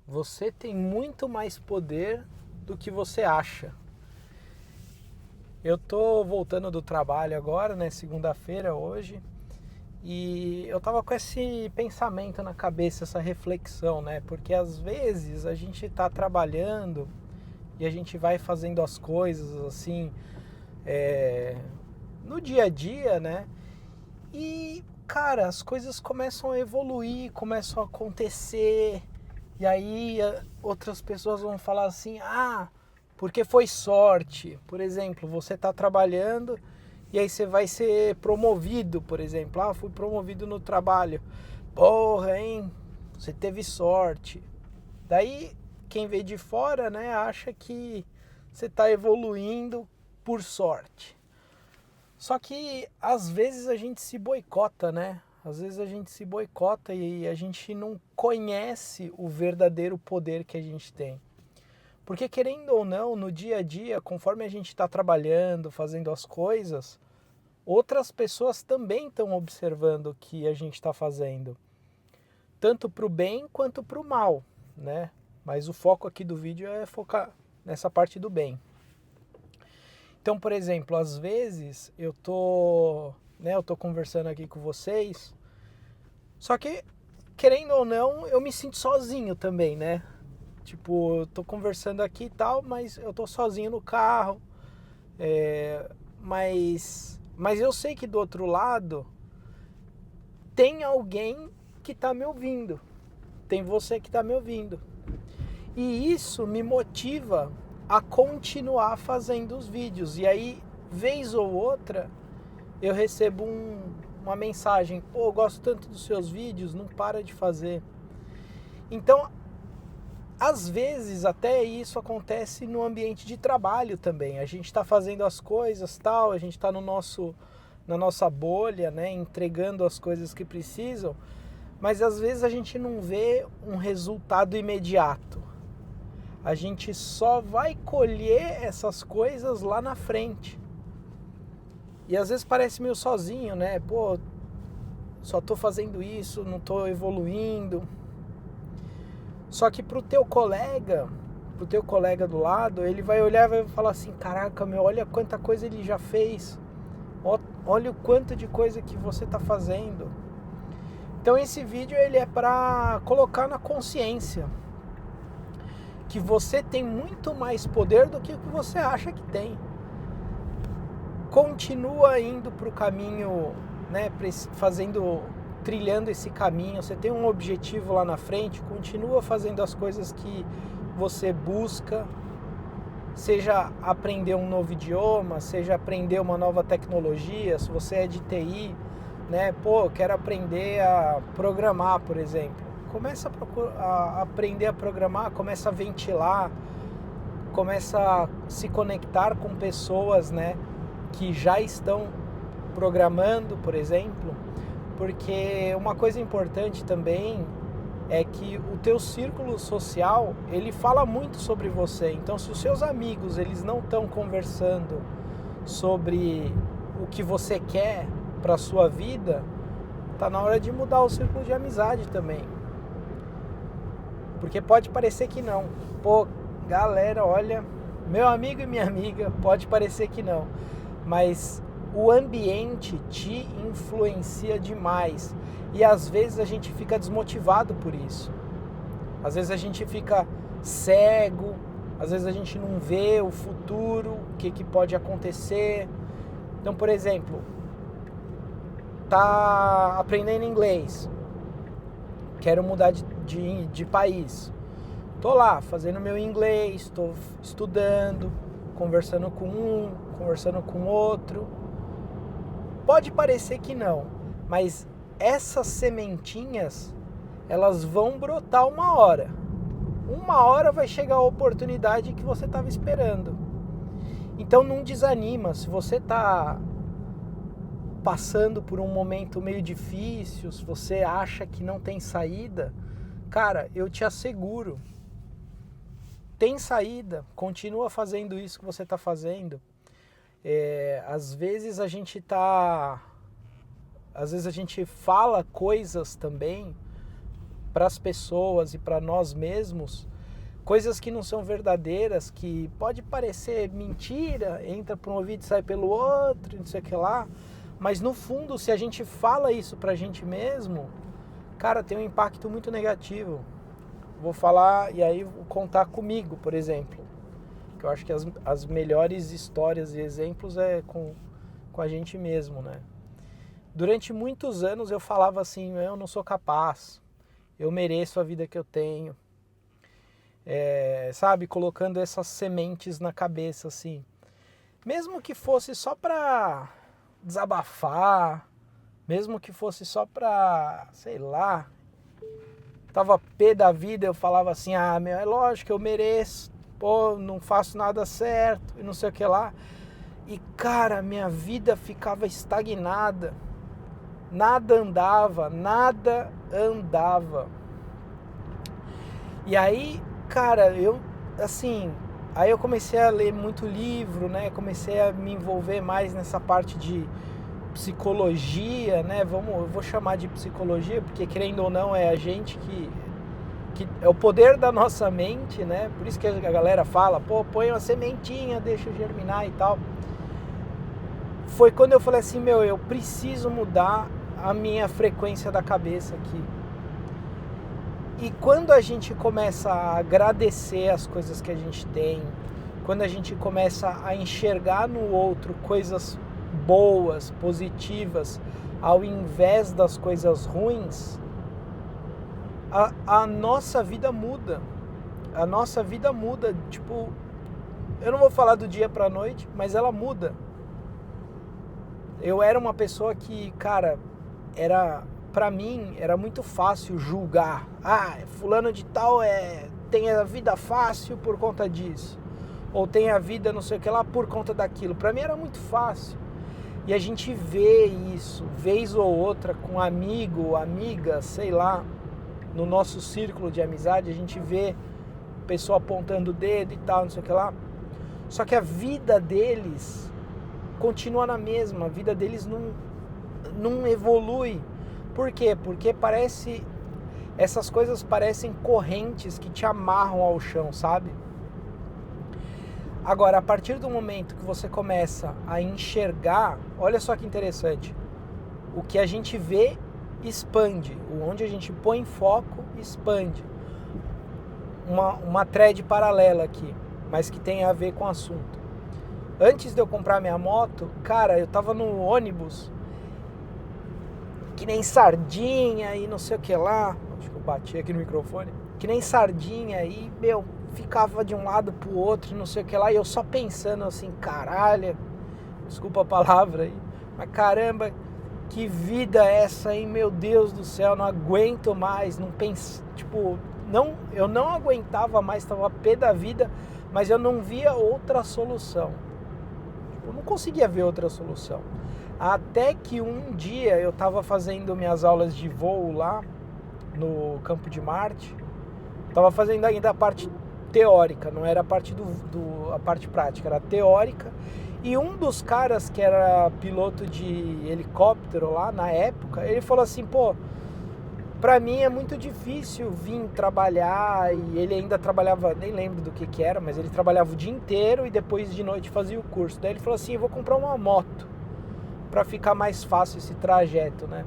Você tem muito mais poder do que você acha. Eu tô voltando do trabalho agora, né, segunda-feira hoje, e eu tava com esse pensamento na cabeça, essa reflexão, né? Porque às vezes a gente tá trabalhando e a gente vai fazendo as coisas assim, é, no dia a dia, né? E, cara, as coisas começam a evoluir, começam a acontecer. E aí outras pessoas vão falar assim: "Ah, porque foi sorte". Por exemplo, você está trabalhando e aí você vai ser promovido, por exemplo. "Ah, fui promovido no trabalho". "Porra, hein? Você teve sorte". Daí quem vê de fora, né, acha que você está evoluindo por sorte. Só que às vezes a gente se boicota, né? Às vezes a gente se boicota e a gente não conhece o verdadeiro poder que a gente tem. Porque querendo ou não, no dia a dia, conforme a gente está trabalhando, fazendo as coisas, outras pessoas também estão observando o que a gente está fazendo. Tanto para o bem quanto para o mal, né? Mas o foco aqui do vídeo é focar nessa parte do bem. Então, por exemplo, às vezes eu tô conversando aqui com vocês, só que querendo ou não, eu me sinto sozinho também, né? Tipo, eu tô conversando aqui e tal, mas eu tô sozinho no carro, mas eu sei que do outro lado tem alguém que tá me ouvindo, tem você que tá me ouvindo. E isso me motiva a continuar fazendo os vídeos. E aí, vez ou outra, eu recebo uma mensagem: "Pô, eu gosto tanto dos seus vídeos, não para de fazer". Então, às vezes até isso acontece no ambiente de trabalho também. A gente está fazendo as coisas, tal, a gente está na nossa bolha, né, entregando as coisas que precisam, mas às vezes a gente não vê um resultado imediato. A gente só vai colher essas coisas lá na frente. E às vezes parece meio sozinho, né? Pô, só tô fazendo isso, não tô evoluindo. Só que pro teu colega do lado, ele vai olhar e vai falar assim: "Caraca, meu, olha quanta coisa ele já fez. Olha o quanto de coisa que você tá fazendo". Então esse vídeo ele é para colocar na consciência que você tem muito mais poder do que o que você acha que tem. Continua indo para o caminho, né, trilhando esse caminho. Você tem um objetivo lá na frente, continua fazendo as coisas que você busca, seja aprender um novo idioma, seja aprender uma nova tecnologia. Se você é de TI, né, pô, quero aprender a programar, por exemplo. Começa a aprender a programar, começa a ventilar, começa a se conectar com pessoas, né, que já estão programando, por exemplo, porque uma coisa importante também é que o teu círculo social, ele fala muito sobre você. Então, se os seus amigos, eles não estão conversando sobre o que você quer para sua vida, tá na hora de mudar o círculo de amizade também. Porque pode parecer que não. Pô, galera, olha, meu amigo e minha amiga, pode parecer que não, mas o ambiente te influencia demais. E às vezes a gente fica desmotivado por isso. Às vezes a gente fica cego, às vezes a gente não vê o futuro, o que pode acontecer. Então, por exemplo, tá aprendendo inglês, quero mudar de país. Tô lá fazendo meu inglês, tô estudando, conversando com um, conversando com outro. Pode parecer que não, mas essas sementinhas, elas vão brotar uma hora. Uma hora vai chegar a oportunidade que você estava esperando. Então não desanima. Se você está passando por um momento meio difícil, se você acha que não tem saída, cara, eu te asseguro, tem saída. Continua fazendo isso que você está fazendo. Às vezes a gente fala coisas também para as pessoas e para nós mesmos coisas que não são verdadeiras, que pode parecer mentira, entra por um ouvido e sai pelo outro, não sei o que lá, mas no fundo, se a gente fala isso pra gente mesmo, cara, tem um impacto muito negativo. Vou falar e aí vou contar comigo, por exemplo, que eu acho que as melhores histórias e exemplos é com a gente mesmo, né? Durante muitos anos eu falava assim, eu não sou capaz, eu mereço a vida que eu tenho. Sabe, colocando essas sementes na cabeça, assim. Mesmo que fosse só pra desabafar, mesmo que fosse só pra, sei lá, tava pé da vida, eu falava assim, meu, é lógico, eu mereço, pô, não faço nada certo, e não sei o que lá. E, cara, minha vida ficava estagnada, nada andava. E aí, cara, aí eu comecei a ler muito livro, né? Comecei a me envolver mais nessa parte de psicologia, né? Eu vou chamar de psicologia, porque querendo ou não é a gente que é o poder da nossa mente, né? Por isso que a galera fala, pô, põe uma sementinha, deixa germinar e tal. Foi quando eu falei assim, meu, eu preciso mudar a minha frequência da cabeça aqui. E quando a gente começa a agradecer as coisas que a gente tem, quando a gente começa a enxergar no outro coisas boas, positivas, ao invés das coisas ruins, a nossa vida muda. A nossa vida muda, tipo, eu não vou falar do dia pra noite, mas ela muda. Eu era uma pessoa que, cara, pra mim era muito fácil julgar. Fulano de tal tem a vida fácil por conta disso. Ou tem a vida não sei o que lá por conta daquilo. Pra mim era muito fácil. E a gente vê isso, vez ou outra, com amigo, amiga, sei lá, no nosso círculo de amizade, a gente vê pessoa apontando o dedo e tal, não sei o que lá. Só que a vida deles continua na mesma, a vida deles não evolui. Por quê? Porque essas coisas parecem correntes que te amarram ao chão, sabe? Agora, a partir do momento que você começa a enxergar, olha só que interessante, o que a gente vê expande, onde a gente põe foco expande. Uma thread paralela aqui, mas que tem a ver com o assunto. Antes de eu comprar minha moto, cara, eu tava no ônibus, que nem sardinha e não sei o que lá. Acho que eu bati aqui no microfone. Que nem sardinha e, meu, ficava de um lado pro outro, não sei o que lá. E eu só pensando assim, caralho, desculpa a palavra aí, mas caramba, que vida é essa, hein? Meu Deus do céu, não aguento mais. Não penso, tipo, eu não aguentava mais, tava pé da vida, mas eu não via outra solução. Eu não conseguia ver outra solução. Até que um dia eu estava fazendo minhas aulas de voo lá no Campo de Marte. Estava fazendo ainda a parte teórica, não era a parte a parte prática, era teórica. E um dos caras que era piloto de helicóptero lá na época, ele falou assim, pô, pra mim é muito difícil vir trabalhar, e ele ainda trabalhava, nem lembro do que era, mas ele trabalhava o dia inteiro e depois de noite fazia o curso. Daí ele falou assim, eu vou comprar uma moto pra ficar mais fácil esse trajeto, né?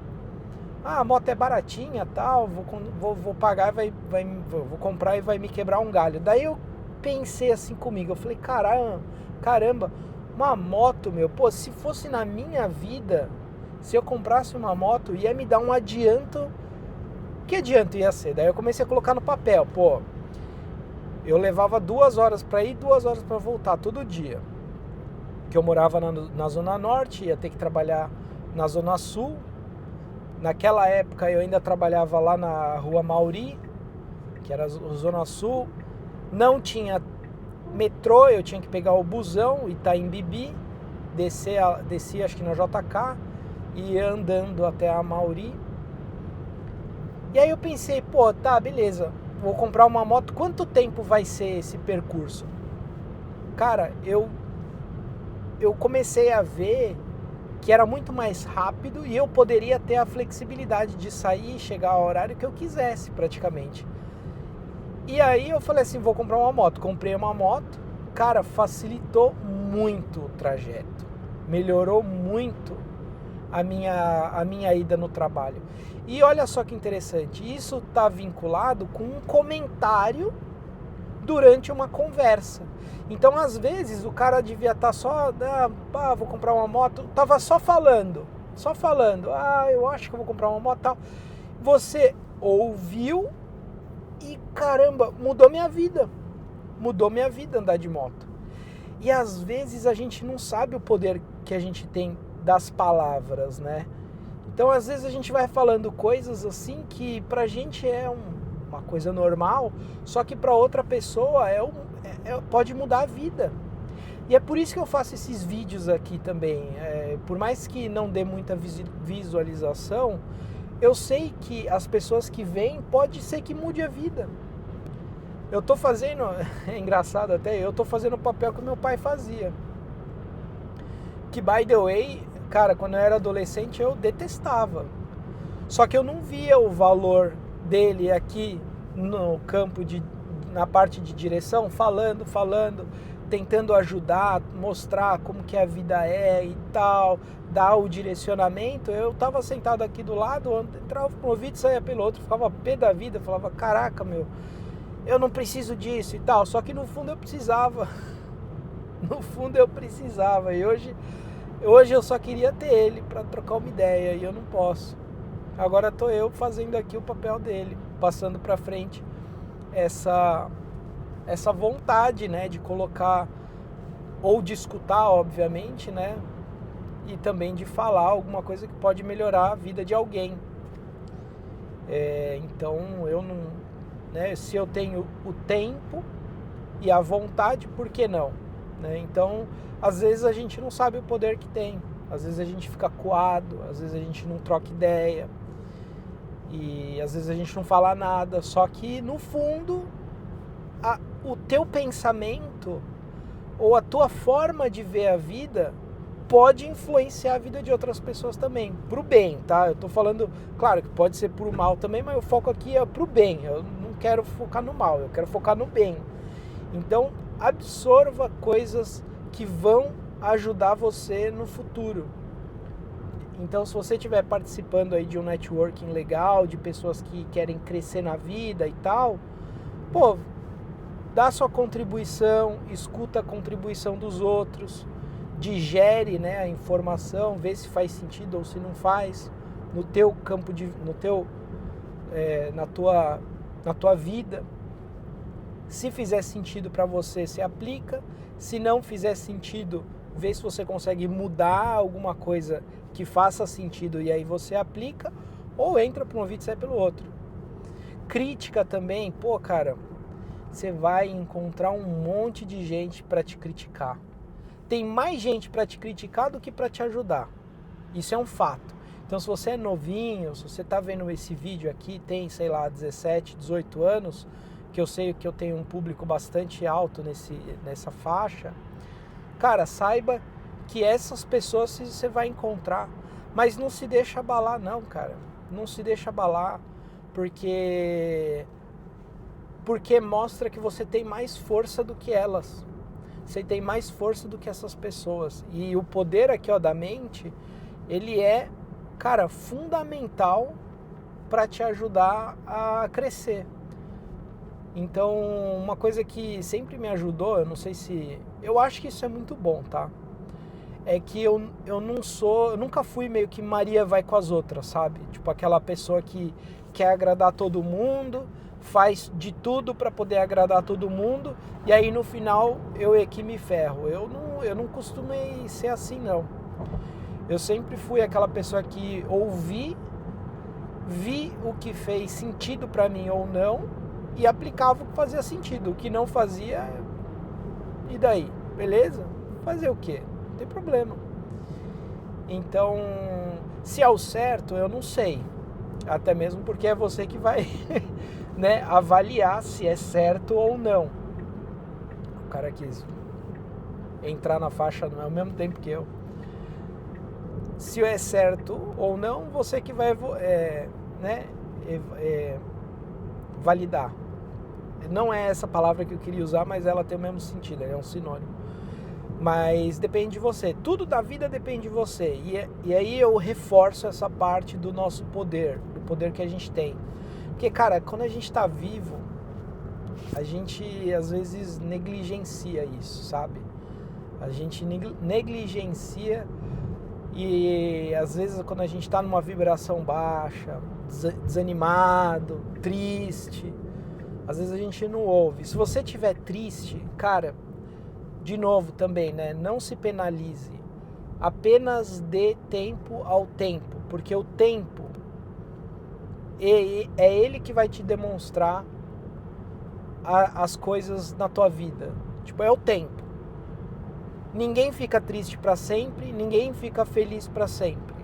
A moto é baratinha, tal, vou pagar e vou comprar e vai me quebrar um galho. Daí eu pensei assim comigo, eu falei, caramba, uma moto, meu, pô, se fosse na minha vida, se eu comprasse uma moto, ia me dar um adianto. Que adianto ia ser? Daí eu comecei a colocar no papel, pô, eu levava 2 horas pra ir, 2 horas pra voltar todo dia. Que eu morava na Zona Norte, ia ter que trabalhar na Zona Sul. Naquela época eu ainda trabalhava lá na Rua Mauri, que era a Zona Sul. Não tinha metrô, eu tinha que pegar o busão, Itaim Bibi, descia acho que na JK, e ia andando até a Mauri. E aí eu pensei, pô, tá, beleza, vou comprar uma moto, quanto tempo vai ser esse percurso? Cara, eu comecei a ver que era muito mais rápido e eu poderia ter a flexibilidade de sair e chegar ao horário que eu quisesse praticamente. E aí eu falei assim, vou comprar uma moto. Comprei uma moto, cara, facilitou muito o trajeto, melhorou muito a minha ida no trabalho. E olha só que interessante, isso está vinculado com um comentário durante uma conversa. Então, às vezes, o cara devia estar só, vou comprar uma moto, tava só falando, eu acho que eu vou comprar uma moto, tal. Você ouviu e, caramba, mudou minha vida andar de moto. E às vezes a gente não sabe o poder que a gente tem das palavras, né? Então, às vezes a gente vai falando coisas assim que pra gente é uma coisa normal, só que pra outra pessoa pode mudar a vida. E é por isso que eu faço esses vídeos aqui também. Por mais que não dê muita visualização, eu sei que as pessoas que veem, pode ser que mude a vida. Eu tô fazendo, é engraçado até, eu tô fazendo o papel que meu pai fazia. Que, by the way, cara, quando eu era adolescente eu detestava. Só que eu não via o valor dele aqui no campo, na parte de direção, falando, tentando ajudar, mostrar como que a vida é e tal, dar o direcionamento. Eu tava sentado aqui do lado, entrava por um ouvido e saía pelo outro, ficava pé da vida, falava, caraca, meu, eu não preciso disso e tal. Só que no fundo eu precisava. E hoje eu só queria ter ele para trocar uma ideia e eu não posso. Agora tô eu fazendo aqui o papel dele, passando para frente essa vontade, né, de colocar ou de escutar, obviamente, né, e também de falar alguma coisa que pode melhorar a vida de alguém. Então eu não, né, se eu tenho o tempo e a vontade, por que não? Né? Então, às vezes a gente não sabe o poder que tem, às vezes a gente fica acuado, às vezes a gente não troca ideia e às vezes a gente não fala nada, só que no fundo o teu pensamento ou a tua forma de ver a vida pode influenciar a vida de outras pessoas também, pro bem, tá? Eu tô falando, claro que pode ser pro mal também, mas o foco aqui é pro bem, eu não quero focar no mal, eu quero focar no bem. Então, absorva coisas que vão ajudar você no futuro. Então, se você estiver participando aí de um networking legal, de pessoas que querem crescer na vida e tal, pô, dá sua contribuição, escuta a contribuição dos outros, digere, né, a informação, vê se faz sentido ou se não faz no teu campo na tua vida. Se fizer sentido para você, se aplica. Se não fizer sentido, vê se você consegue mudar alguma coisa que faça sentido e aí você aplica, ou entra por um ouvido e sai pelo outro. Crítica também, pô, cara, você vai encontrar um monte de gente para te criticar. Tem mais gente para te criticar do que para te ajudar. Isso é um fato. Então, se você é novinho, se você tá vendo esse vídeo aqui, tem, sei lá, 17, 18 anos, que eu sei que eu tenho um público bastante alto nessa faixa, cara, saiba que essas pessoas você vai encontrar, mas não se deixa abalar não, cara, não se deixa abalar, porque mostra que você tem mais força do que elas, você tem mais força do que essas pessoas, e o poder aqui, ó, da mente, ele é, cara, fundamental para te ajudar a crescer. Então, uma coisa que sempre me ajudou, eu acho que isso é muito bom, tá? É que eu nunca fui meio que Maria vai com as outras, sabe? Tipo aquela pessoa que quer agradar todo mundo, faz de tudo para poder agradar todo mundo, e aí no final eu é que me ferro. Eu não costumei ser assim, não. Eu sempre fui aquela pessoa que vi o que fez sentido para mim ou não, e aplicava o que fazia sentido. O que não fazia, e daí? Beleza? Fazer o quê? Não tem problema. Então, se é o certo, eu não sei. Até mesmo porque é você que vai né, avaliar se é certo ou não. O cara quis entrar na faixa ao mesmo tempo que eu. se é certo ou não, você que vai validar. Não é essa palavra que eu queria usar, mas ela tem o mesmo sentido, é um sinônimo. Mas depende de você, tudo da vida depende de você. E aí eu reforço essa parte do nosso poder, do poder que a gente tem. Porque, cara, quando a gente tá vivo, a gente às vezes negligencia isso, sabe? A gente negligencia e às vezes quando a gente tá numa vibração baixa, desanimado, triste, às vezes a gente não ouve. Se você estiver triste, cara, de novo também, né? Não se penalize. Apenas dê tempo ao tempo, porque o tempo é ele que vai te demonstrar as coisas na tua vida. Tipo, é o tempo. Ninguém fica triste para sempre, ninguém fica feliz para sempre.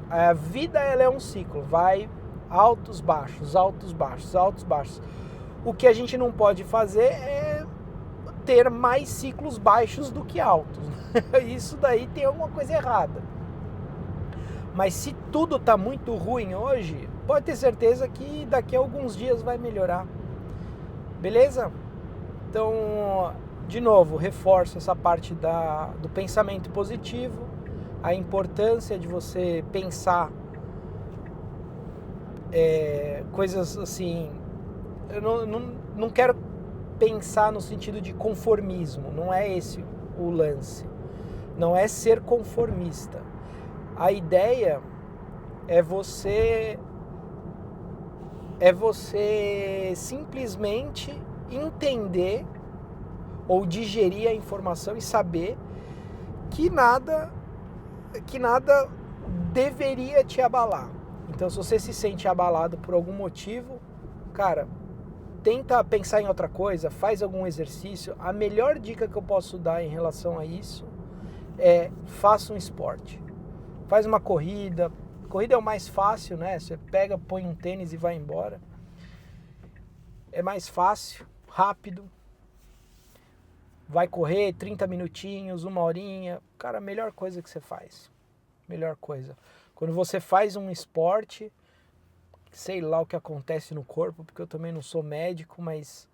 A vida, ela é um ciclo, vai altos, baixos, altos, baixos, altos, baixos. O que a gente não pode fazer é ter mais ciclos baixos do que altos. Isso daí tem alguma coisa errada. Mas se tudo tá muito ruim hoje, pode ter certeza que daqui a alguns dias vai melhorar. Beleza? Então, de novo, reforço essa parte do pensamento positivo, a importância de você pensar coisas assim. Eu não quero pensar no sentido de conformismo, não é esse o lance. Não é ser conformista. A ideia é você simplesmente entender ou digerir a informação e saber que nada deveria te abalar. Então, se você se sente abalado por algum motivo, cara, tenta pensar em outra coisa, faz algum exercício. A melhor dica que eu posso dar em relação a isso é: faça um esporte. Faz uma corrida. Corrida é o mais fácil, né? Você pega, põe um tênis e vai embora. É mais fácil, rápido. Vai correr 30 minutinhos, uma horinha. Cara, a melhor coisa que você faz. Melhor coisa. Quando você faz um esporte, sei lá o que acontece no corpo, porque eu também não sou médico, mas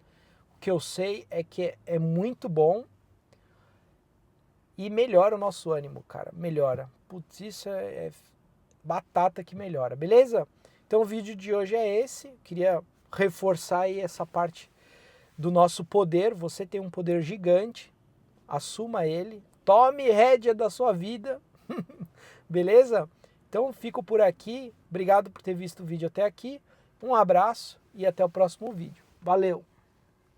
o que eu sei é que é muito bom e melhora o nosso ânimo, cara. Melhora. Putz, isso é batata que melhora, beleza? Então o vídeo de hoje é esse. Queria reforçar aí essa parte do nosso poder. Você tem um poder gigante, assuma ele, tome rédea da sua vida, beleza? Então fico por aqui, obrigado por ter visto o vídeo até aqui, um abraço e até o próximo vídeo. Valeu!